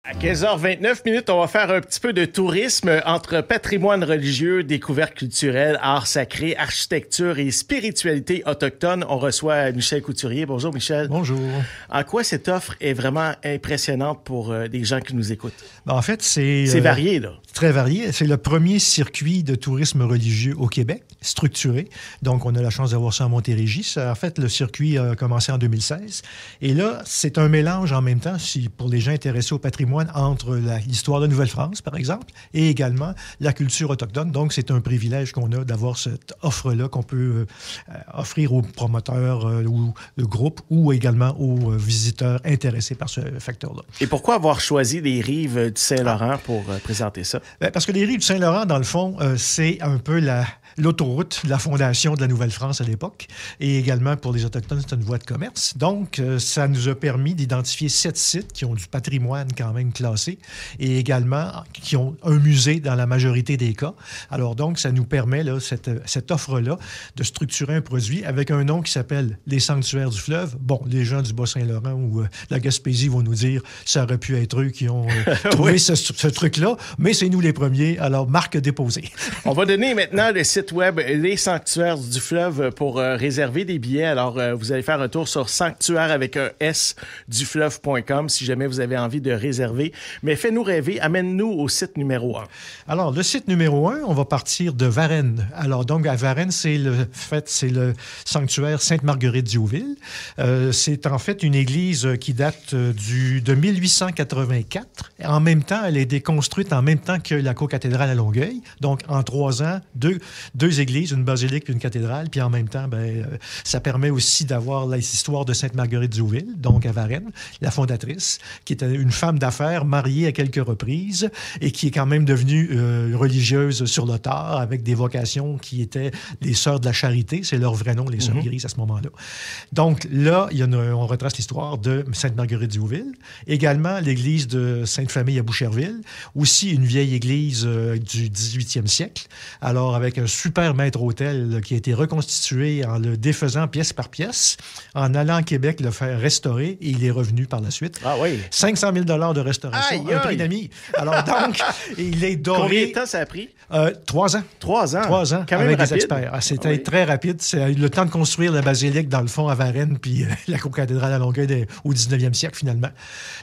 À 15h29, on va faire un petit peu de tourisme entre patrimoine religieux, découvertes culturelles, art sacré, architecture et spiritualité autochtone. On reçoit Michel Couturier. Bonjour Michel. Bonjour. En quoi cette offre est vraiment impressionnante pour des gens qui nous écoutent? En fait, c'est varié, là. Très varié. C'est le premier circuit de tourisme religieux au Québec, structuré. Donc, on a la chance d'avoir ça à Montérégie. En fait, le circuit a commencé en 2016. Et là, c'est un mélange en même temps, pour les gens intéressés au patrimoine, entre l'histoire de Nouvelle-France, par exemple, et également la culture autochtone. Donc, c'est un privilège qu'on a d'avoir cette offre-là qu'on peut offrir aux promoteurs ou de groupes ou également aux visiteurs intéressés par ce facteur-là. Et pourquoi avoir choisi les rives du Saint-Laurent pour présenter ça? Parce que les rives du Saint-Laurent, dans le fond, c'est un peu l'autoroute de la fondation de la Nouvelle-France à l'époque. Et également, pour les Autochtones, c'est une voie de commerce. Donc, ça nous a permis d'identifier 7 sites qui ont du patrimoine quand même classé et également qui ont un musée dans la majorité des cas. Alors donc, ça nous permet, là, cette offre-là, de structurer un produit avec un nom qui s'appelle les Sanctuaires du fleuve. Bon, les gens du Bas-Saint-Laurent ou la Gaspésie vont nous dire ça aurait pu être eux qui ont trouvé oui. ce truc-là, mais c'est nous les premiers. Alors, marque déposée. On va donner maintenant le site web Les Sanctuaires du fleuve pour réserver des billets. Alors, vous allez faire un tour sur sanctuaire avec un S du fleuve.com si jamais vous avez envie de réserver. Mais fais-nous rêver, amène-nous au site numéro 1. Alors, le site numéro 1, on va partir de Varennes. Alors, donc, à Varennes, c'est le sanctuaire Sainte-Marguerite-Diouville. C'est en fait une église qui date de 1884. En même temps, elle a été construite en même temps que la co-cathédrale à Longueuil. Donc, en 3 ans, deux églises, une basilique puis une cathédrale. Puis en même temps, ça permet aussi d'avoir l'histoire de Sainte-Marguerite-Diouville, donc à Varennes, la fondatrice, qui était une femme d'affaires mariée à quelques reprises et qui est quand même devenue religieuse sur le tard avec des vocations qui étaient les Sœurs de la Charité. C'est leur vrai nom, les Sœurs Grises, à ce moment-là. Donc là, on retrace l'histoire de Sainte-Marguerite-Diouville. Également, l'église de Sainte-Famille à Boucherville. Aussi une vieille église du 18e siècle. Alors, avec un super maître-autel qui a été reconstitué en le défaisant pièce par pièce, en allant à Québec le faire restaurer, et il est revenu par la suite. Ah oui. 500 000 de restauration, un prix d'amis. Alors donc, il est doré. Combien de temps ça a pris? 3 ans. 3 ans? 3 ans, quand même avec rapide. des experts. C'était très rapide. C'est le temps de construire la basilique, dans le fond, à Varennes, puis la co-cathédrale à Longueuil au 19e siècle, finalement.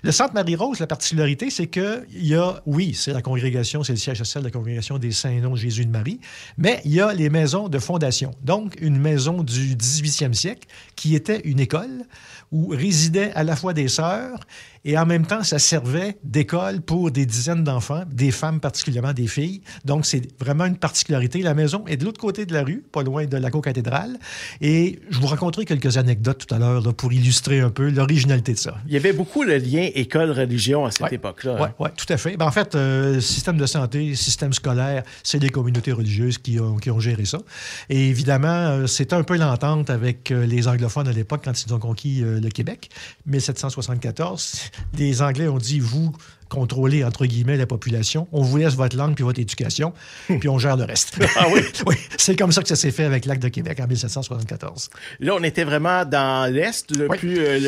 Le Centre Marie-Rose, la particularité, c'est qu'il y a, oui, c'est la congrégation, c'est le siège social de la congrégation des Saints-Noms Jésus de Marie, mais il y a les maisons de fondation. Donc, une maison du 18e siècle qui était une école où résidaient à la fois des sœurs et en même temps, ça servait d'école pour des dizaines d'enfants, des femmes particulièrement, des filles. Donc, c'est vraiment une particularité. La maison est de l'autre côté de la rue, pas loin de la co-cathédrale. Et je vous raconterai quelques anecdotes tout à l'heure là, pour illustrer un peu l'originalité de ça. Il y avait beaucoup le lien école-religion à cette époque-là. Oui, tout à fait. En fait, système de santé, système scolaire, c'est des communautés religieuses qui ont géré ça. Et évidemment, c'était un peu l'entente avec les anglophones à l'époque quand ils ont conquis le Québec. 1774, les Anglais ont dit, vous contrôler, entre guillemets, la population. On vous laisse votre langue puis votre éducation, puis on gère le reste. Ah oui? Oui, c'est comme ça que ça s'est fait avec l'Acte de Québec en 1774. Là, on était vraiment dans l'Est, le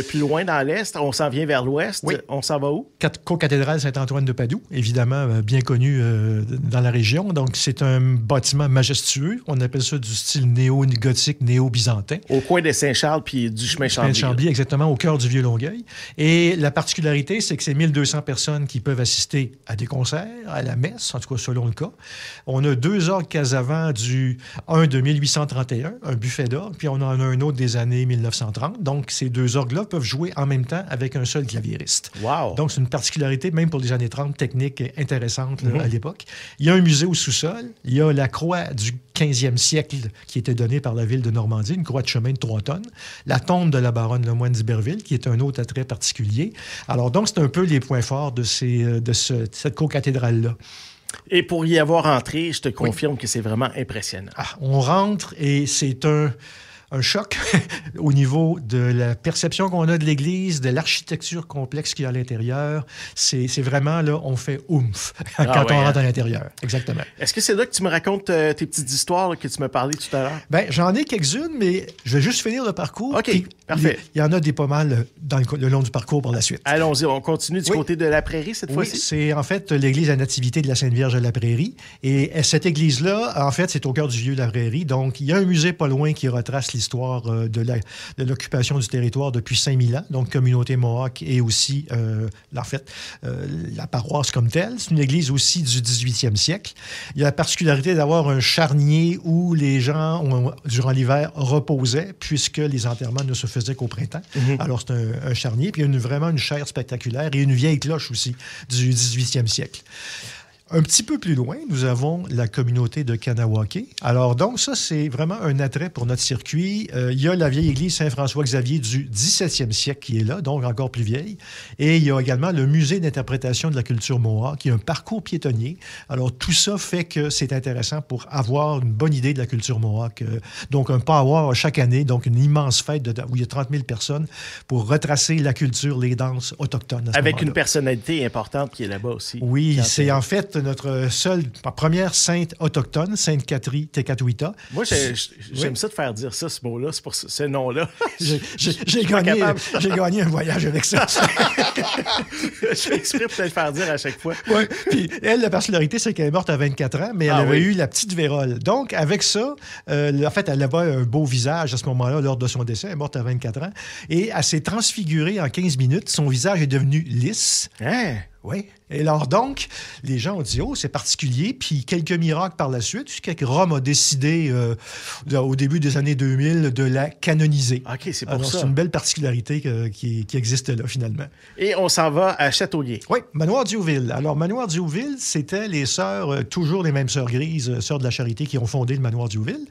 plus loin dans l'Est. On s'en vient vers l'Ouest. Oui. On s'en va où? Co-cathédrale Saint-Antoine de Padoue, évidemment, bien connu dans la région. Donc, c'est un bâtiment majestueux. On appelle ça du style néo-gothique, néo-byzantin. Au coin de Saint-Charles puis du chemin Chambly. Chambly, exactement, au cœur du Vieux-Longueuil. Et la particularité, c'est que c'est 1200 personnes qui peuvent assister à des concerts, à la messe, en tout cas selon le cas. On a 2 orgues Casavant un de 1831, un buffet d'orgue, puis on en a un autre des années 1930. Donc, ces 2 orgues-là peuvent jouer en même temps avec un seul claviériste. Wow! Donc, c'est une particularité, même pour les années 30, technique intéressante là, à l'époque. Il y a un musée au sous-sol. Il y a la croix du 15e siècle qui était donnée par la ville de Normandie, une croix de chemin de 3 tonnes. La tombe de la baronne Lemoine d'Iberville, qui est un autre attrait particulier. Alors, donc, c'est un peu les points forts de cette co-cathédrale-là. Et pour y avoir entré, je te confirme que c'est vraiment impressionnant. On rentre et c'est un choc au niveau de la perception qu'on a de l'Église, de l'architecture complexe qu'il y a à l'intérieur. C'est vraiment, là, on fait oomph quand on rentre à l'intérieur. Exactement. Est-ce que c'est là que tu me racontes tes petites histoires là, que tu me parlais tout à l'heure? Bien, j'en ai quelques-unes, mais je vais juste finir le parcours. OK, parfait. Il y en a des pas mal dans le long du parcours pour la suite. Allons-y, on continue du côté de la Prairie cette fois-ci? Oui, c'est en fait l'église de la Nativité de la Sainte Vierge de la Prairie. Et cette église-là, en fait, c'est au cœur du vieux de la Prairie. Donc, il y a un musée pas loin qui retrace l'histoire de l'occupation du territoire depuis 5000 ans. Donc, communauté Mohawk et aussi, en fait, la paroisse comme telle. C'est une église aussi du 18e siècle. Il y a la particularité d'avoir un charnier où les gens, durant l'hiver, reposaient puisque les enterrements ne se faisaient qu'au printemps. Alors, c'est un charnier. Puis, il y a vraiment une chaire spectaculaire et une vieille cloche aussi du 18e siècle. Un petit peu plus loin, nous avons la communauté de Kanawake. Alors, donc, ça, c'est vraiment un attrait pour notre circuit. Il y a la vieille église Saint-François-Xavier du 17e siècle qui est là, donc encore plus vieille. Et il y a également le musée d'interprétation de la culture Mohawk, qui est un parcours piétonnier. Alors, tout ça fait que c'est intéressant pour avoir une bonne idée de la culture Mohawk. Donc, un power chaque année, donc une immense fête où il y a 30 000 personnes pour retracer la culture, les danses autochtones. Avec une personnalité importante qui est là-bas aussi. Oui, c'est en fait notre première sainte autochtone, Sainte Catherine Tecatuita. Moi, j'aime ça de faire dire ça, ce mot-là, c'est pour ce nom-là. J'ai gagné un voyage avec ça. Je fais exprès pour te le faire dire à chaque fois. Oui, puis elle, la particularité, c'est qu'elle est morte à 24 ans, mais elle avait eu la petite vérole. Donc, avec ça, en fait, elle avait un beau visage à ce moment-là, lors de son décès. Elle est morte à 24 ans. Et elle s'est transfigurée en 15 minutes. Son visage est devenu lisse. Hein? Oui. Et alors donc, les gens ont dit « Oh, c'est particulier ». Puis quelques miracles par la suite, jusqu'à que Rome a décidé, au début des années 2000, de la canoniser. OK, c'est pour ça. C'est une belle particularité qui existe là, finalement. Et on s'en va à Châteauguay. Oui, Manoir Diouville. Alors, Manoir Diouville, c'était les sœurs, toujours les mêmes sœurs grises, sœurs de la Charité, qui ont fondé le Manoir Diouville.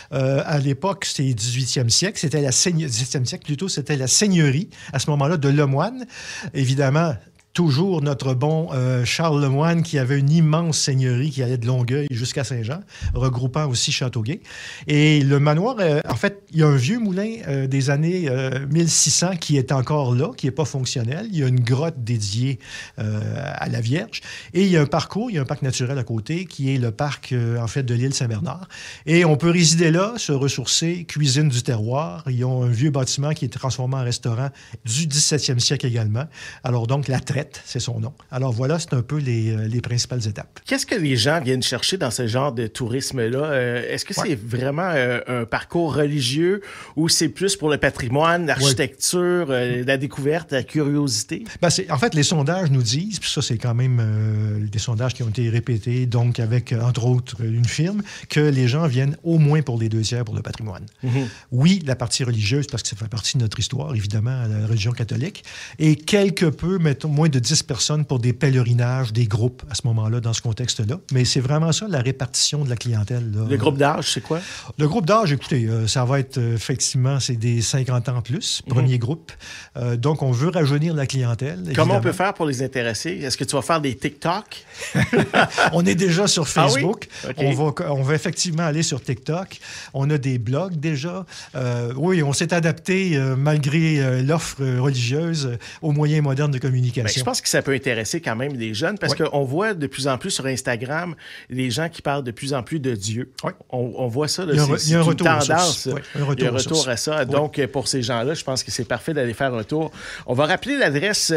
À l'époque, c'était le 18e siècle. C'était 17e siècle, plutôt, c'était la seigneurie, à ce moment-là, de Lemoine. Évidemment, toujours notre bon Charles Lemoine, qui avait une immense seigneurie qui allait de Longueuil jusqu'à Saint-Jean, regroupant aussi Châteauguay. Et le manoir, en fait, il y a un vieux moulin des années 1600 qui est encore là, qui n'est pas fonctionnel. Il y a une grotte dédiée à la Vierge. Et il y a un parcours, il y a un parc naturel à côté, qui est le parc, en fait, de l'île Saint-Bernard. Et on peut résider là, se ressourcer, cuisine du terroir. Ils ont un vieux bâtiment qui est transformé en restaurant du 17e siècle également. Alors donc, la traite, c'est son nom. Alors voilà, c'est un peu les principales étapes. Qu'est-ce que les gens viennent chercher dans ce genre de tourisme-là? Est-ce que c'est vraiment un parcours religieux ou c'est plus pour le patrimoine, l'architecture, la découverte, la curiosité? Ben, en fait, les sondages nous disent, puis ça, c'est quand même des sondages qui ont été répétés, donc avec, entre autres, une firme, que les gens viennent au moins pour les 2/3 pour le patrimoine. Oui, la partie religieuse, parce que ça fait partie de notre histoire, évidemment, la religion catholique, et quelque peu, mettons, moins de 10 personnes pour des pèlerinages, des groupes à ce moment-là, dans ce contexte-là. Mais c'est vraiment ça, la répartition de la clientèle. Là. Le groupe d'âge, c'est quoi? Le groupe d'âge, écoutez, ça va être effectivement, c'est des 50 ans plus, premier groupe. Donc, on veut rajeunir la clientèle. Évidemment. Comment on peut faire pour les intéresser? Est-ce que tu vas faire des TikTok? On est déjà sur Facebook. Ah oui? Okay. On va effectivement aller sur TikTok. On a des blogs déjà. Oui, on s'est adapté, malgré l'offre religieuse, aux moyens modernes de communication. Je pense que ça peut intéresser quand même les jeunes parce qu'on voit de plus en plus sur Instagram les gens qui parlent de plus en plus de Dieu. Oui. On voit ça. Là, il y a un retour tendance. Oui, il y a un retour à ça. Donc, pour ces gens-là, je pense que c'est parfait d'aller faire un tour. On va rappeler l'adresse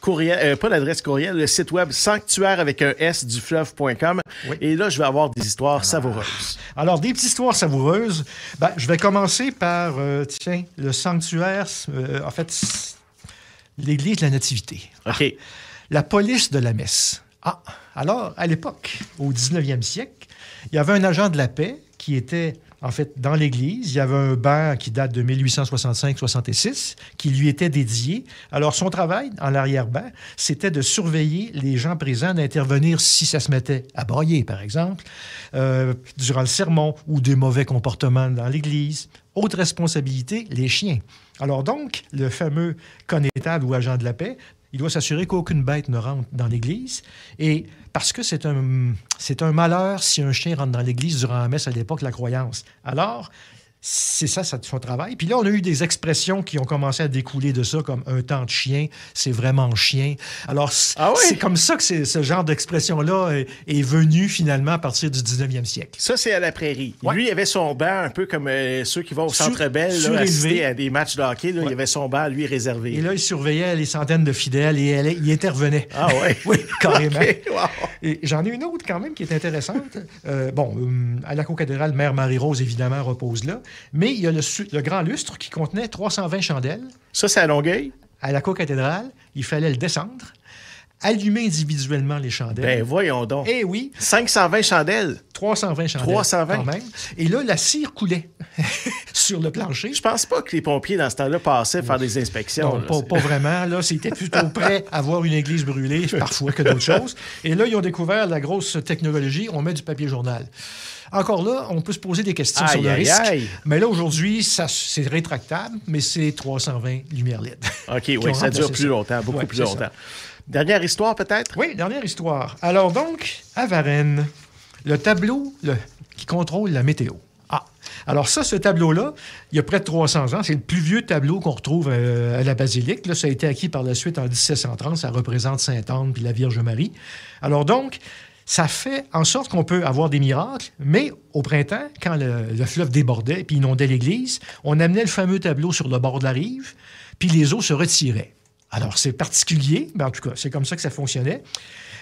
courriel, pas l'adresse courriel, le site web sanctuaire avec un S du fleuve.com. Oui. Et là, je vais avoir des histoires savoureuses. Alors, des petites histoires savoureuses. Ben, je vais commencer par, le sanctuaire, en fait, l'église de la Nativité. OK. La police de la messe. Alors, à l'époque, au 19e siècle, il y avait un agent de la paix qui était, en fait, dans l'église. Il y avait un banc qui date de 1865-66 qui lui était dédié. Alors, son travail, en l'arrière-ban, c'était de surveiller les gens présents, d'intervenir si ça se mettait à brailler, par exemple, durant le sermon ou des mauvais comportements dans l'église. Autre responsabilité, les chiens. Alors donc, le fameux connétable ou agent de la paix, il doit s'assurer qu'aucune bête ne rentre dans l'église. Et parce que c'est un malheur si un chien rentre dans l'église durant la messe à l'époque, la croyance. Alors, c'est ça son travail. Puis là, on a eu des expressions qui ont commencé à découler de ça, comme un temps de chien, c'est vraiment chien. Alors, c'est comme ça que ce genre d'expression-là est venu finalement à partir du 19e siècle. Ça, c'est à la prairie. Ouais. Lui, il avait son banc, un peu comme ceux qui vont au Centre Bell, assister à des matchs de hockey. Là, il avait son banc, lui, réservé. Et là, il surveillait les centaines de fidèles et il intervenait. Ah ouais? Oui, carrément. Okay, wow. Et j'en ai une autre quand même qui est intéressante. À la cocathédrale, Mère Marie-Rose, évidemment, repose là. Mais il y a le grand lustre qui contenait 320 chandelles. Ça, c'est à Longueuil? À la cocathédrale, il fallait le descendre, allumer individuellement les chandelles. Ben voyons donc. Eh oui. 520 chandelles. 320 chandelles. 320. Quand même. Et là, la cire coulait sur le plancher. Je pense pas que les pompiers, dans ce temps-là, passaient faire des inspections. Non, pas vraiment. Là, c'était plutôt prêt à voir une église brûlée, parfois, que d'autres choses. Et là, ils ont découvert la grosse technologie. On met du papier journal. Encore là, on peut se poser des questions sur le risque. Mais là, aujourd'hui, c'est rétractable, mais c'est 320 lumières LED. OK, oui, ça dure plus longtemps, beaucoup plus longtemps. Dernière histoire, peut-être? Oui, dernière histoire. Alors donc, à Varennes, le tableau qui contrôle la météo. Alors ça, ce tableau-là, il y a près de 300 ans, c'est le plus vieux tableau qu'on retrouve à la basilique. Là, ça a été acquis par la suite en 1730. Ça représente Sainte-Anne puis la Vierge Marie. Alors donc, ça fait en sorte qu'on peut avoir des miracles, mais au printemps, quand le fleuve débordait et inondait l'église, on amenait le fameux tableau sur le bord de la rive, puis les eaux se retiraient. Alors, c'est particulier, mais en tout cas, c'est comme ça que ça fonctionnait.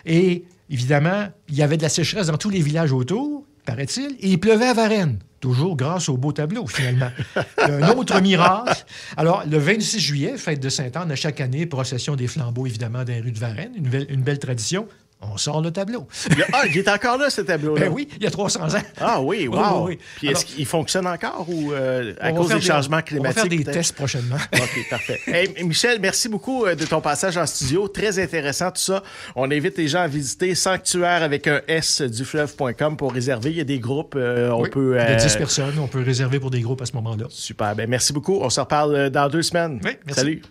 Et évidemment, il y avait de la sécheresse dans tous les villages autour, paraît-il, et il pleuvait à Varennes, toujours grâce au beau tableau, finalement. Un autre miracle. Alors, le 26 juillet, fête de Sainte-Anne, à chaque année, procession des flambeaux, évidemment, dans les rues de Varennes, une belle tradition. On sort le tableau. Il est encore là, ce tableau-là? Ben oui, il y a 300 ans. Ah oui, wow! Oui. Puis est-ce qu'il fonctionne encore ou à cause des changements climatiques? On va faire des tests prochainement. OK, parfait. Hey, Michel, merci beaucoup de ton passage en studio. Très intéressant tout ça. On invite les gens à visiter sanctuaire avec un S du fleuve.com pour réserver. Il y a des groupes. Il y a 10 personnes. On peut réserver pour des groupes à ce moment-là. Super. Ben, merci beaucoup. On se reparle dans 2 semaines. Oui, merci. Salut.